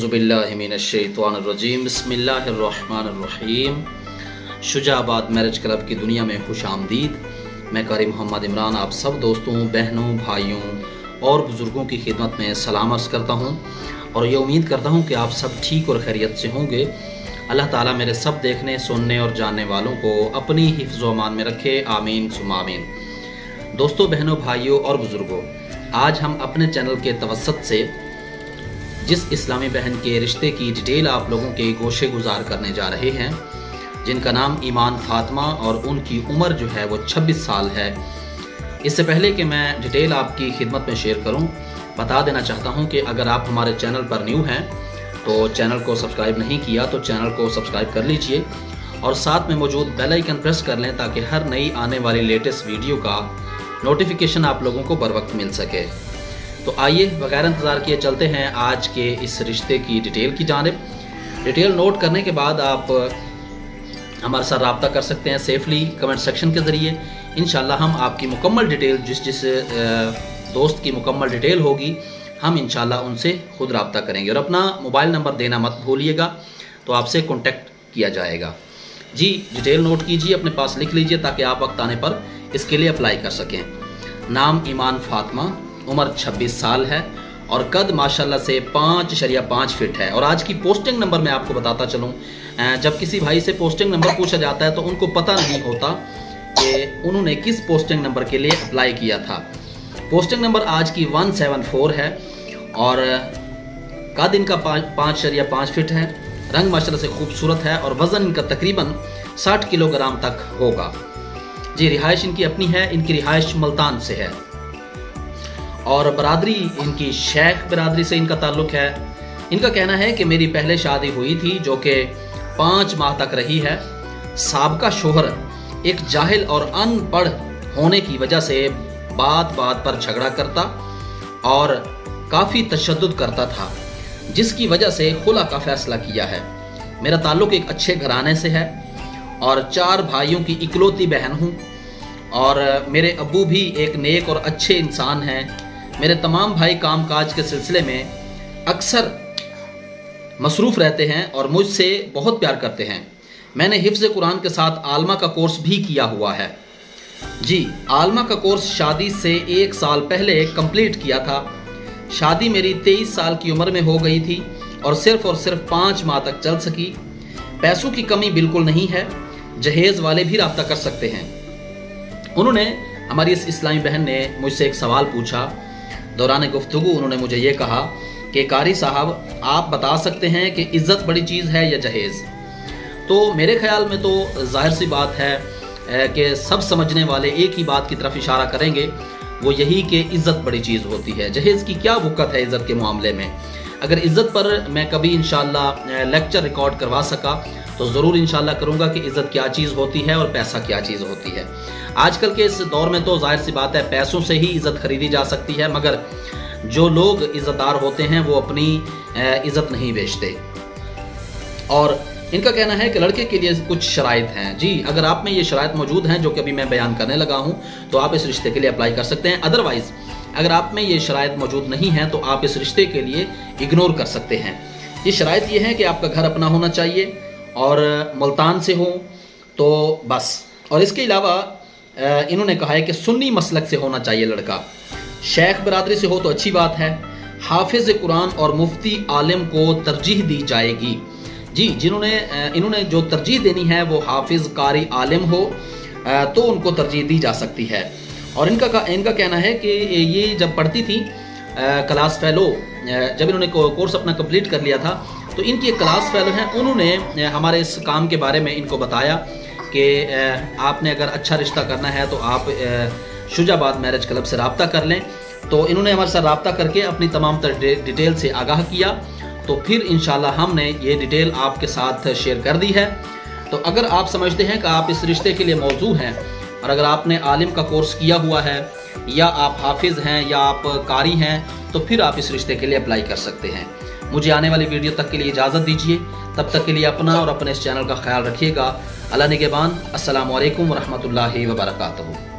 औज़ुबिल्लाहिमिनश्शैतानिर्रजीम बिस्मिल्लाहिर्रहमानिर्रहीम। Shujabad marriage club की दुनिया में खुश आमदीद। मैं कारी मोहम्मद इमरान आप सब दोस्तों, बहनों, भाइयों और बुज़ुर्गों की खिदमत में सलाम अर्ज़ करता हूँ और ये उम्मीद करता हूँ कि आप सब ठीक और खैरियत से होंगे। अल्लाह ताला मेरे सब देखने, सुनने और जानने वालों को अपनी हिफ्ज़ व अमान में रखे, आमीन सुम्मा आमीन। दोस्तों, बहनों, भाइयों और बुज़ुर्गों, आज हम अपने चैनल के तवस्सुत से जिस इस्लामी बहन के रिश्ते की डिटेल आप लोगों के गोशे गुजार करने जा रहे हैं, जिनका नाम ईमान फातिमा और उनकी उम्र जो है वो 26 साल है। इससे पहले कि मैं डिटेल आपकी खिदमत में शेयर करूं, बता देना चाहता हूं कि अगर आप हमारे चैनल पर न्यू हैं तो चैनल को सब्सक्राइब नहीं किया तो चैनल को सब्सक्राइब कर लीजिए और साथ में मौजूद बेल आइकन प्रेस कर लें ताकि हर नई आने वाली लेटेस्ट वीडियो का नोटिफिकेशन आप लोगों को बर वक्त मिल सके। तो आइए बगैर इंतज़ार किए चलते हैं आज के इस रिश्ते की डिटेल की जानिब। डिटेल नोट करने के बाद आप हमारे साथ रब्ता कर सकते हैं सेफली कमेंट सेक्शन के ज़रिए। इंशाल्लाह हम आपकी मुकम्मल डिटेल जिस दोस्त की मुकम्मल डिटेल होगी हम इंशाल्लाह उनसे खुद रब्ता करेंगे और अपना मोबाइल नंबर देना मत भूलिएगा, तो आपसे कॉन्टेक्ट किया जाएगा। जी, डिटेल नोट कीजिए, अपने पास लिख लीजिए ताकि आप वक्त आने पर इसके लिए अप्लाई कर सकें। नाम ईमान फातिमा, उम्र 26 साल है और कद माशाल्लाह से 5.5 फीट है। और आज की पोस्टिंग नंबर मैं आपको बताता चलूँ, जब किसी भाई से पोस्टिंग नंबर पूछा जाता है तो उनको पता नहीं होता कि उन्होंने किस पोस्टिंग नंबर के लिए अप्लाई किया था। पोस्टिंग नंबर आज की 174 है और कद इनका 5.5 फीट है। रंग माशाल्लाह से खूबसूरत है और वज़न इनका तकरीबन 60 किलोग्राम तक होगा। जी, रिहाइश इनकी अपनी है, इनकी रिहाइश मुल्तान से है और बरादरी इनकी शेख बरादरी से इनका ताल्लुक है। इनका कहना है कि मेरी पहले शादी हुई थी जो कि 5 माह तक रही है। साबका शोहर एक जाहिल और अनपढ़ होने की वजह से बात बात पर झगड़ा करता और काफ़ी तशद्दुद करता था, जिसकी वजह से खुला का फैसला किया है। मेरा ताल्लुक एक अच्छे घराने से है और 4 भाइयों की इकलौती बहन हूँ और मेरे अब्बू भी एक नेक और अच्छे इंसान हैं। मेरे तमाम भाई कामकाज के सिलसिले में अक्सर मसरूफ़ रहते हैं और मुझसे बहुत प्यार करते हैं। मैंने हिफ्ज़ कुरान के साथ आलमा का कोर्स भी किया हुआ है। जी, आलमा का कोर्स शादी से 1 साल पहले कंप्लीट किया था। शादी मेरी 23 साल की उम्र में हो गई थी और सिर्फ 5 माह तक चल सकी। पैसों की कमी बिल्कुल नहीं है, जहेज़ वाले भी रब्ता कर सकते हैं। उन्होंने, हमारी इस इस्लामी बहन ने मुझसे एक सवाल पूछा। दौरान गुफ्तगू उन्होंने मुझे ये कहा कि कारी साहब, आप बता सकते हैं कि इज़्ज़त बड़ी चीज़ है या जहेज़? तो मेरे ख्याल में तो जाहिर सी बात है कि सब समझने वाले एक ही बात की तरफ इशारा करेंगे, वो यही कि इज़्ज़त बड़ी चीज़ होती है। जहेज़ की क्या वक़्त है इज़्ज़त के मामले में? अगर इज़्ज़त पर मैं कभी इंशाल्लाह लेक्चर रिकॉर्ड करवा सका तो ज़रूर इंशाल्लाह करूँगा कि इज़्ज़त क्या चीज़ होती है और पैसा क्या चीज़ होती है। आजकल के इस दौर में तो जाहिर सी बात है पैसों से ही इज़्ज़त खरीदी जा सकती है, मगर जो लोग इज़्ज़तदार होते हैं वो अपनी इज़्ज़त नहीं बेचते। और इनका कहना है कि लड़के के लिए कुछ शराइत हैं। जी, अगर आप में ये शराइत मौजूद हैं जो कि अभी मैं बयान करने लगा हूँ तो आप इस रिश्ते के लिए अप्लाई कर सकते हैं। अदरवाइज़ अगर आप में ये शराइत मौजूद नहीं है तो आप इस रिश्ते के लिए इग्नोर कर सकते हैं। ये शराइत ये है कि आपका घर अपना होना चाहिए और मुल्तान से हो तो बस। और इसके अलावा इन्होंने कहा है कि सुन्नी मसलक से होना चाहिए लड़का। शेख बरादरी से हो तो अच्छी बात है। हाफिज़ कुरान और मुफ्ती आलिम को तरजीह दी जाएगी। जी, इन्होंने जो तरजीह देनी है वो हाफिज़ कारी आलिम हो तो उनको तरजीह दी जा सकती है। और इनका कहना है कि ये जब पढ़ती थी क्लास फेलो, जब इन्होंने कोर्स अपना कंप्लीट कर लिया था तो इनकी एक क्लास फेलो हैं, उन्होंने हमारे इस काम के बारे में इनको बताया कि आपने अगर अच्छा रिश्ता करना है तो आप शुजाबाद मैरिज क्लब से रब्ता कर लें। तो इन्होंने हमारे साथ रब्ता करके अपनी तमाम डिटेल से आगाह किया, तो फिर इंशाल्लाह हमने ये डिटेल आपके साथ शेयर कर दी है। तो अगर आप समझते हैं कि आप इस रिश्ते के लिए मौजू हैं और अगर आपने आलिम का कोर्स किया हुआ है या आप हाफिज़ हैं या आप कारी हैं तो फिर आप इस रिश्ते के लिए अप्लाई कर सकते हैं। मुझे आने वाली वीडियो तक के लिए इजाज़त दीजिए। तब तक के लिए अपना और अपने इस चैनल का ख्याल रखिएगा। अल्लाह निगहबान। अस्सलामु अलैकुम व रहमतुल्लाहि व बरकातहू।